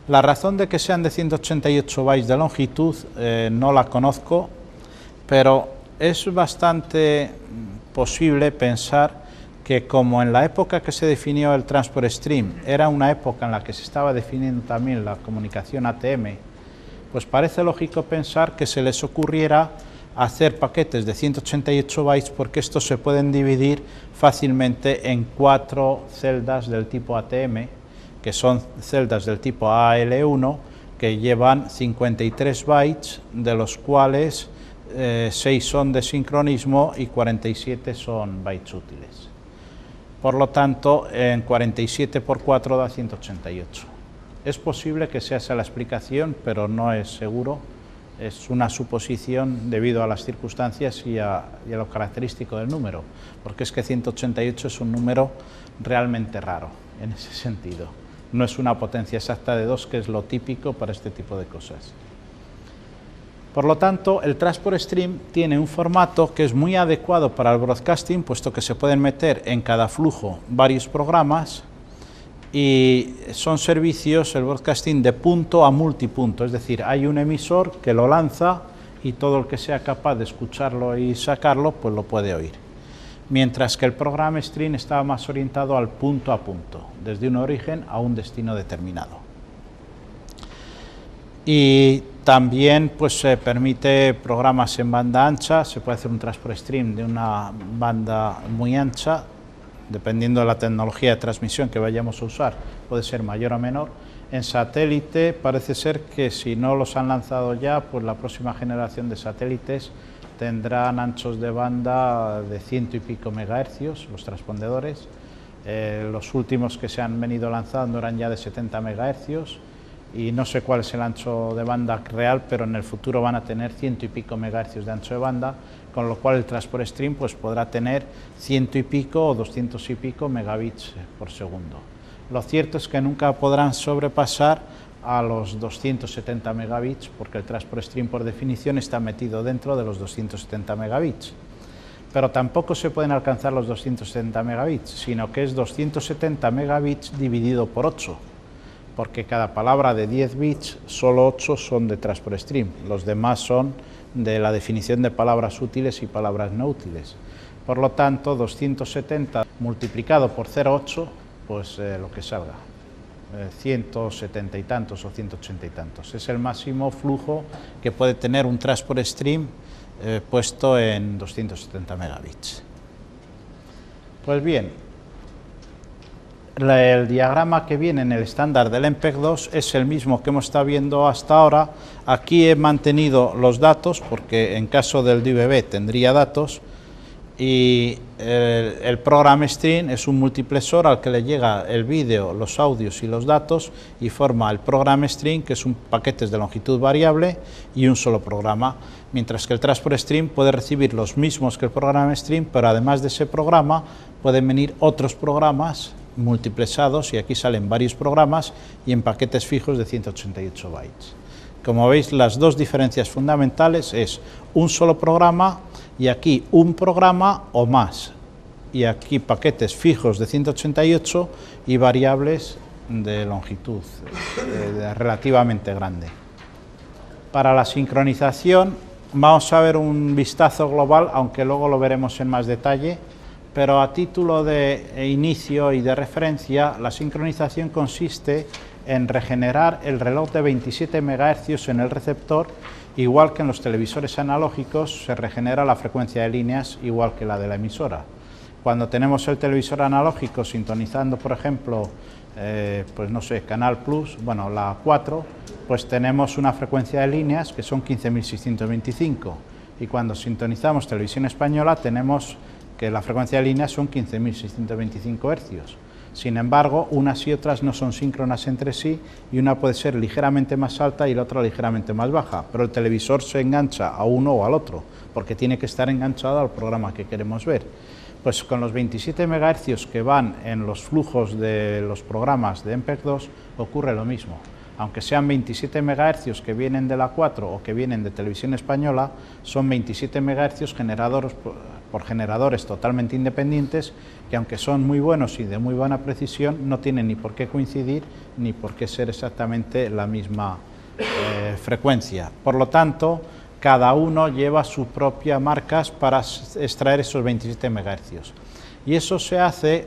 La razón de que sean de 188 bytes de longitud no la conozco, pero es bastante posible pensar que como en la época que se definió el Transport Stream era una época en la que se estaba definiendo también la comunicación ATM, pues parece lógico pensar que se les ocurriera hacer paquetes de 188 bytes porque estos se pueden dividir fácilmente en 4 celdas del tipo ATM, que son celdas del tipo AL1, que llevan 53 bytes, de los cuales 6 son de sincronismo y 47 son bytes útiles. Por lo tanto, en 47 por 4 da 188. Es posible que sea esa la explicación, pero no es seguro. Es una suposición debido a las circunstancias y a lo característico del número, porque es que 188 es un número realmente raro en ese sentido. No es una potencia exacta de 2, que es lo típico para este tipo de cosas. Por lo tanto, el Transport Stream tiene un formato que es muy adecuado para el broadcasting, puesto que se pueden meter en cada flujo varios programas y son servicios, el broadcasting, de punto a multipunto, es decir, hay un emisor que lo lanza y todo el que sea capaz de escucharlo y sacarlo, pues lo puede oír. Mientras que el programa Stream estaba más orientado al punto a punto, desde un origen a un destino determinado. Y también pues se permite programas en banda ancha, se puede hacer un Transport Stream de una banda muy ancha, dependiendo de la tecnología de transmisión que vayamos a usar, puede ser mayor o menor. En satélite parece ser que si no los han lanzado ya, pues la próxima generación de satélites tendrán anchos de banda de 100 y pico megahercios, los transpondedores. Los últimos que se han venido lanzando eran ya de 70 megahercios y no sé cuál es el ancho de banda real, pero en el futuro van a tener 100 y pico megahercios de ancho de banda, con lo cual el Transport Stream pues podrá tener 100 y pico o 200 y pico megabits por segundo. Lo cierto es que nunca podrán sobrepasar a los 270 megabits, porque el Transport Stream por definición está metido dentro de los 270 megabits. Pero tampoco se pueden alcanzar los 270 megabits, sino que es 270 megabits dividido por 8, porque cada palabra de 10 bits, solo 8 son de Transport Stream, los demás son de la definición de palabras útiles y palabras no útiles. Por lo tanto, 270 multiplicado por 0,8, pues lo que salga, 170 y tantos o 180 y tantos. Es el máximo flujo que puede tener un Transport Stream puesto en 270 megabits. Pues bien, el diagrama que viene en el estándar del MPEG-2 es el mismo que hemos estado viendo hasta ahora. Aquí he mantenido los datos, porque en caso del DVB tendría datos, y el programa Stream es un multiplexor al que le llega el vídeo, los audios y los datos, y forma el programa Stream, que es un paquete de longitud variable y un solo programa, mientras que el Transport Stream puede recibir los mismos que el programa Stream, pero además de ese programa pueden venir otros programas multiplexados, y aquí salen varios programas y en paquetes fijos de 188 bytes. Como veis, las dos diferencias fundamentales es un solo programa, y aquí un programa o más, y aquí paquetes fijos de 188 y variables de longitud relativamente grande. Para la sincronización vamos a ver un vistazo global, aunque luego lo veremos en más detalle, pero a título de inicio y de referencia, la sincronización consiste en regenerar el reloj de 27 MHz en el receptor, igual que en los televisores analógicos se regenera la frecuencia de líneas igual que la de la emisora. Cuando tenemos el televisor analógico sintonizando, por ejemplo, pues no sé, Canal Plus, bueno, la 4, pues tenemos una frecuencia de líneas que son 15.625, y cuando sintonizamos televisión española tenemos que la frecuencia de líneas son 15.625 hercios. Sin embargo, unas y otras no son síncronas entre sí, y una puede ser ligeramente más alta y la otra ligeramente más baja, pero el televisor se engancha a uno o al otro, porque tiene que estar enganchado al programa que queremos ver. Pues con los 27 MHz que van en los flujos de los programas de MPEG-2 ocurre lo mismo. Aunque sean 27 MHz que vienen de la 4 o que vienen de Televisión Española, son 27 MHz generados por generadores totalmente independientes, que aunque son muy buenos y de muy buena precisión, no tienen ni por qué coincidir ni por qué ser exactamente la misma frecuencia. Por lo tanto, cada uno lleva sus propias marcas para extraer esos 27 MHz. Y eso se hace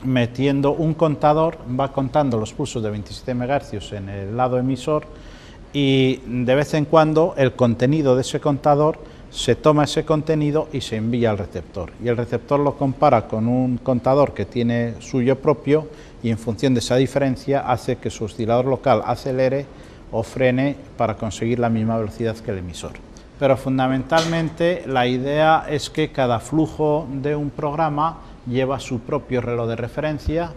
metiendo un contador, va contando los pulsos de 27 MHz en el lado emisor, y de vez en cuando el contenido de ese contador se toma ese contenido y se envía al receptor. Y el receptor lo compara con un contador que tiene suyo propio, y en función de esa diferencia hace que su oscilador local acelere o frene para conseguir la misma velocidad que el emisor. Pero fundamentalmente la idea es que cada flujo de un programa lleva su propio reloj de referencia,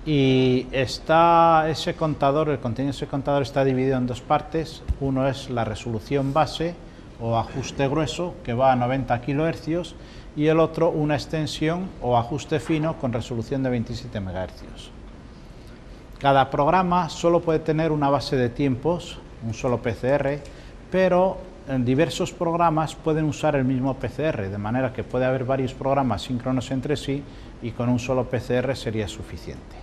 y ese contador, el contenido de ese contador está dividido en dos partes. Uno es la resolución base o ajuste grueso, que va a 90 kHz, y el otro una extensión o ajuste fino con resolución de 27 MHz. Cada programa solo puede tener una base de tiempos, un solo PCR, pero en diversos programas pueden usar el mismo PCR, de manera que puede haber varios programas síncronos entre sí y con un solo PCR sería suficiente.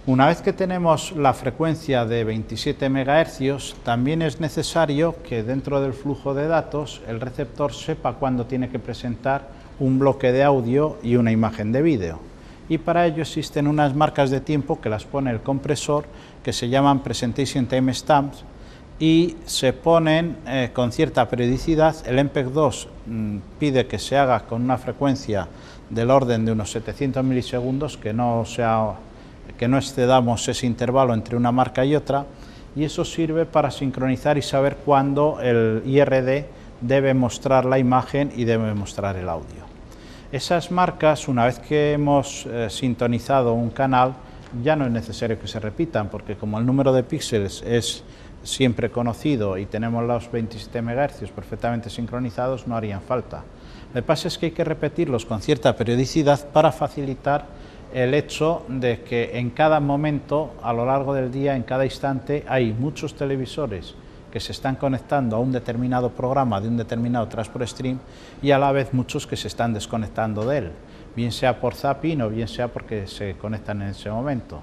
Una vez que tenemos la frecuencia de 27 MHz, también es necesario que dentro del flujo de datos el receptor sepa cuándo tiene que presentar un bloque de audio y una imagen de vídeo. Y para ello existen unas marcas de tiempo que las pone el compresor, que se llaman Presentation Time Stamps, y se ponen con cierta periodicidad. El MPEG-2 pide que se haga con una frecuencia del orden de unos 700 milisegundos, que no excedamos ese intervalo entre una marca y otra, y eso sirve para sincronizar y saber cuándo el IRD debe mostrar la imagen y debe mostrar el audio. Esas marcas, una vez que hemos sintonizado un canal, ya no es necesario que se repitan, porque como el número de píxeles es siempre conocido y tenemos los 27 MHz perfectamente sincronizados, no harían falta. Lo que pasa es que hay que repetirlos con cierta periodicidad para facilitar el hecho de que en cada momento, a lo largo del día, en cada instante, hay muchos televisores que se están conectando a un determinado programa de un determinado transport stream, y a la vez muchos que se están desconectando de él, bien sea por zapping o bien sea porque se conectan en ese momento.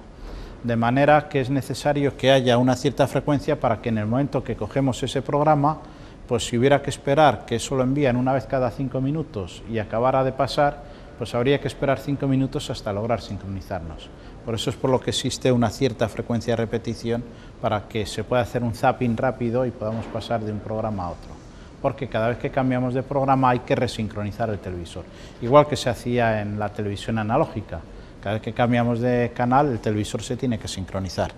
De manera que es necesario que haya una cierta frecuencia para que en el momento que cogemos ese programa, pues si hubiera que esperar que eso lo envían una vez cada 5 minutos y acabara de pasar, pues habría que esperar 5 minutos hasta lograr sincronizarnos. Por eso es por lo que existe una cierta frecuencia de repetición, para que se pueda hacer un zapping rápido y podamos pasar de un programa a otro. Porque cada vez que cambiamos de programa hay que resincronizar el televisor, igual que se hacía en la televisión analógica. Cada vez que cambiamos de canal, el televisor se tiene que sincronizar.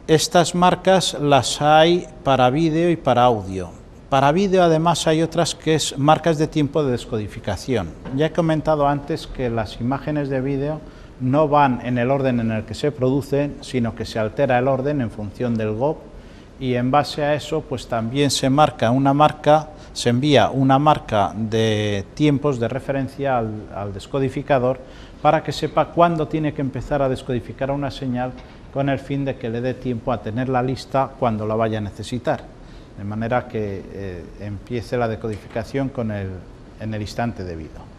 Estas marcas las hay para vídeo y para audio. Para vídeo, además, hay otras que es marcas de tiempo de descodificación. Ya he comentado antes que las imágenes de vídeo no van en el orden en el que se producen, sino que se altera el orden en función del GOP, y en base a eso pues también se envía una marca de tiempos de referencia al descodificador, para que sepa cuándo tiene que empezar a descodificar una señal, con el fin de que le dé tiempo a tenerla lista cuando la vaya a necesitar, de manera que empiece la decodificación en el instante debido.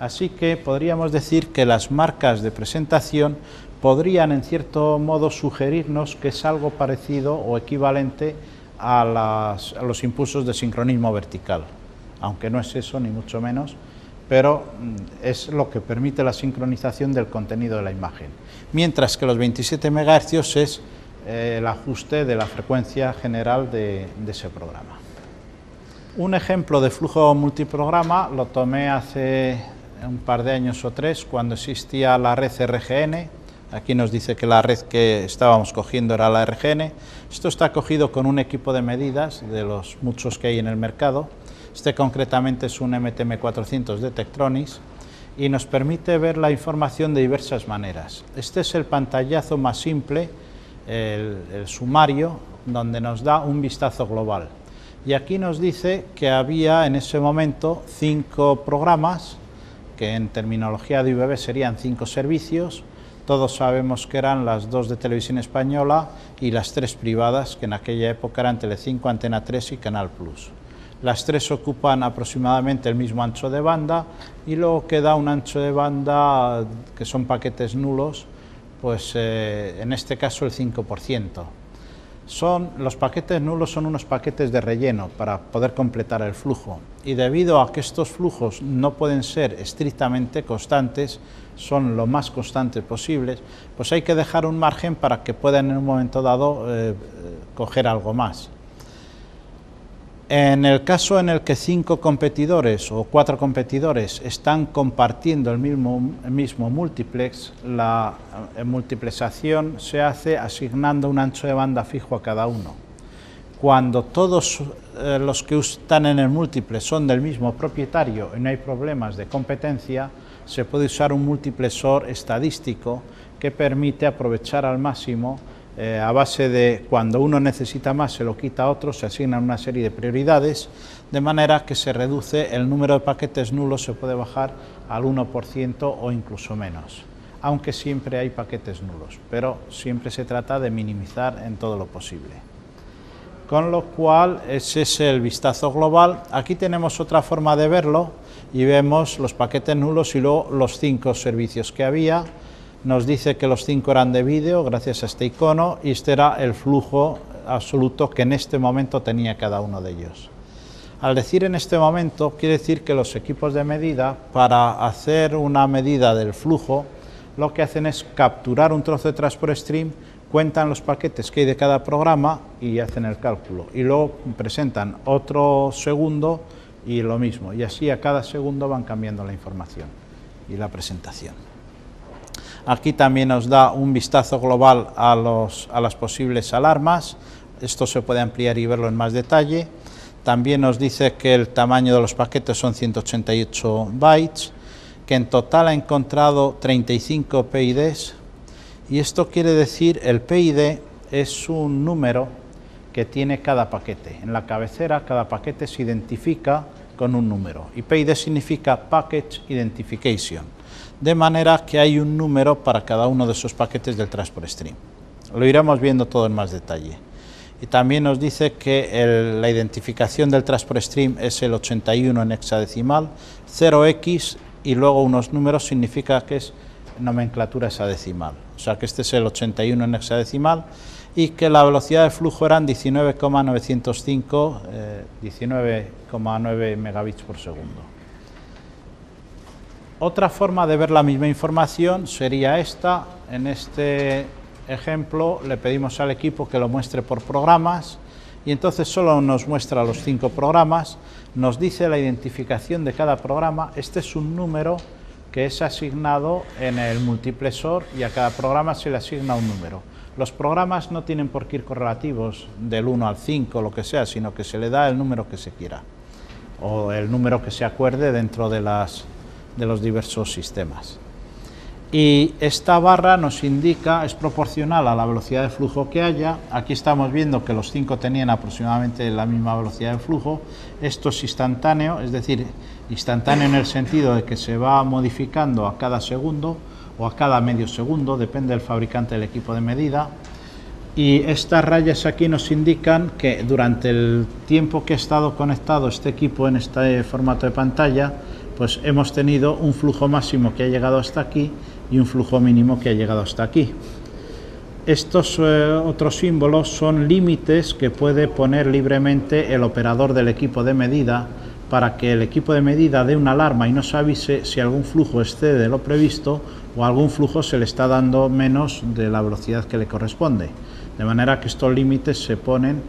Así que podríamos decir que las marcas de presentación podrían en cierto modo sugerirnos que es algo parecido o equivalente a los impulsos de sincronismo vertical, aunque no es eso ni mucho menos, pero es lo que permite la sincronización del contenido de la imagen, mientras que los 27 MHz es el ajuste de la frecuencia general de ese programa. Un ejemplo de flujo multiprograma lo tomé hace un par de años o 3, cuando existía la red RGN. Aquí nos dice que la red que estábamos cogiendo era la RGN. Esto está cogido con un equipo de medidas de los muchos que hay en el mercado. Este concretamente es un MTM400 de Tektronix, y nos permite ver la información de diversas maneras. Este es el pantallazo más simple, el sumario, donde nos da un vistazo global. Y aquí nos dice que había en ese momento 5 programas, que en terminología de IBB serían 5 servicios, Todos sabemos que eran las 2 de Televisión Española y las 3 privadas, que en aquella época eran Telecinco, Antena 3 y Canal Plus. Las 3 ocupan aproximadamente el mismo ancho de banda y luego queda un ancho de banda que son paquetes nulos, pues en este caso el 5%. Los paquetes nulos son unos paquetes de relleno para poder completar el flujo, y debido a que estos flujos no pueden ser estrictamente constantes, son lo más constantes posibles, pues hay que dejar un margen para que puedan en un momento dado coger algo más. En el caso en el que 5 competidores o 4 competidores están compartiendo el mismo multiplex, la multiplexación se hace asignando un ancho de banda fijo a cada uno. Cuando todos los que están en el múltiplex son del mismo propietario y no hay problemas de competencia, se puede usar un multiplexor estadístico que permite aprovechar al máximo a base de cuando uno necesita más se lo quita a otro, se asignan una serie de prioridades, de manera que se reduce el número de paquetes nulos, se puede bajar al 1% o incluso menos, aunque siempre hay paquetes nulos, pero siempre se trata de minimizar en todo lo posible. Con lo cual, ese es el vistazo global. Aquí tenemos otra forma de verlo y vemos los paquetes nulos y luego los 5 servicios que había. Nos dice que los 5 eran de vídeo gracias a este icono y este era el flujo absoluto que en este momento tenía cada uno de ellos. Al decir en este momento, quiere decir que los equipos de medida, para hacer una medida del flujo, lo que hacen es capturar un trozo de transport stream, cuentan los paquetes que hay de cada programa y hacen el cálculo. Y luego presentan otro segundo y lo mismo. Y así a cada segundo van cambiando la información y la presentación. Aquí también nos da un vistazo global a las posibles alarmas. Esto se puede ampliar y verlo en más detalle. También nos dice que el tamaño de los paquetes son 188 bytes, que en total ha encontrado 35 PIDs, y esto quiere decir, el PID es un número que tiene cada paquete. En la cabecera cada paquete se identifica con un número, y PID significa Package Identification, de manera que hay un número para cada uno de esos paquetes del Transport Stream. Lo iremos viendo todo en más detalle. Y también nos dice que la identificación del Transport Stream es el 81 en hexadecimal, 0x y luego unos números significa que es nomenclatura hexadecimal. O sea que este es el 81 en hexadecimal y que la velocidad de flujo eran 19,905, 19,9 megabits por segundo. Otra forma de ver la misma información sería esta. En este ejemplo le pedimos al equipo que lo muestre por programas y entonces solo nos muestra los 5 programas, nos dice la identificación de cada programa. Este es un número que es asignado en el multiplexor y a cada programa se le asigna un número. Los programas no tienen por qué ir correlativos del 1 al 5, lo que sea, sino que se le da el número que se quiera o el número que se acuerde dentro de los diversos sistemas. Y esta barra nos indica, es proporcional a la velocidad de flujo que haya. Aquí estamos viendo que los 5 tenían aproximadamente la misma velocidad de flujo. Esto es instantáneo, es decir, instantáneo en el sentido de que se va modificando a cada segundo o a cada medio segundo, depende del fabricante del equipo de medida. Y estas rayas aquí nos indican que durante el tiempo que ha estado conectado este equipo en este formato de pantalla, pues hemos tenido un flujo máximo que ha llegado hasta aquí y un flujo mínimo que ha llegado hasta aquí. Estos otros símbolos son límites que puede poner libremente el operador del equipo de medida para que el equipo de medida dé una alarma y nos avise si algún flujo excede lo previsto o algún flujo se le está dando menos de la velocidad que le corresponde. De manera que estos límites se ponen.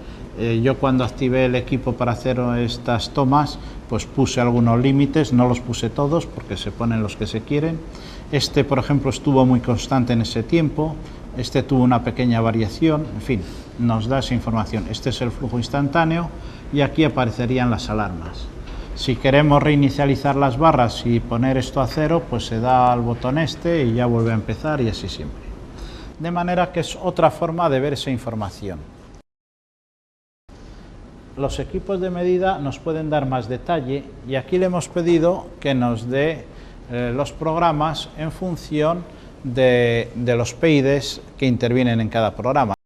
Yo cuando activé el equipo para hacer estas tomas, pues puse algunos límites, no los puse todos porque se ponen los que se quieren. Este, por ejemplo, estuvo muy constante en ese tiempo, este tuvo una pequeña variación, en fin, nos da esa información. Este es el flujo instantáneo y aquí aparecerían las alarmas. Si queremos reinicializar las barras y poner esto a 0, pues se da al botón este y ya vuelve a empezar y así siempre. De manera que es otra forma de ver esa información. Los equipos de medida nos pueden dar más detalle y aquí le hemos pedido que nos dé los programas en función de los PIDs que intervienen en cada programa.